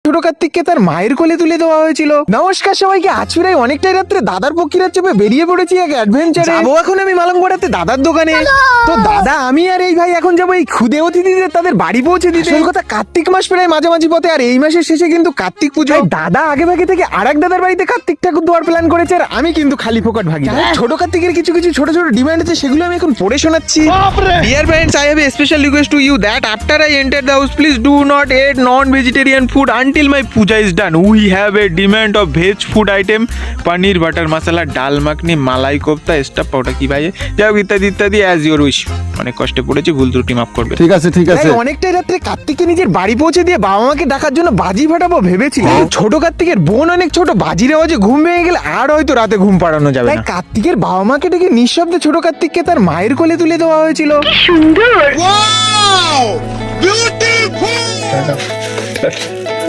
ছোট কার্তিককে তার মায়ের কোলে তুলে দেওয়া হয়েছিল। নমস্কার সবাইকে, আজ ফিরাই অনেকটাই রাত্রে দাদার পক্ষীরার চেপে বেরিয়ে পড়েছি এক অ্যাডভেঞ্চারে। যাবো এখন আমি মালংপাড়াতে দাদার দোকানে। তো দাদা, আমি আর এই ভাই এখন যাবো এই ক্ষুদে অতিথিদের তাদের বাড়ি পৌঁছে দিতে। আসল কথা, কার্তিক মাস প্রায় মাঝামাঝি পথে, আর এই মাসের শেষে কিন্তু কার্তিক পুজো। দাদা আগে ভাগে থেকে আরেক দাদার বাড়িতে কার্তিক ঠাকুর দেওয়ার প্ল্যান করেছে, আর আমি কিন্তু খালি ফোকট ভাগি। ছোট কার্তিকের কিছু কিছু ছোট ছোট ডিমান্ড আছে, সেগুলো আমি এখন পড়ে শোনাচ্ছি। Dear parents, I have a special request to you that after I enter the house, please do not eat non-vegetarian food until my puja is done. We have a demand of veg food item, paneer butter masala, dal makhni, malai kofta, stuff powder কি ভাই, যাও ইত্যাদি ইত্যাদি as your wish। অনেক কষ্টে পড়েছি, ভুল ত্রুটি মাফ করবে। ঠিক আছে ঠিক আছে। অনেকটাই রাত্রে কার্তিককে নিজের বাড়ি পৌঁছে দিয়ে বাবা মাকে ডাকার জন্য বাজি ফাটাবো ভেবেছি। ছোট কার্তিকের বোন অনেক ছোট, বাজির আওয়াজে ঘুম ভেঙে গেলে আর হয়তো রাতে ঘুম পাড়ানো যাবে না। কার্তিকের বাবা মাকে ডেকে নিঃশব্দে ছোট কার্তিককে তার মায়ের কোলে তুলে দেওয়া হয়েছিল। সুন্দর।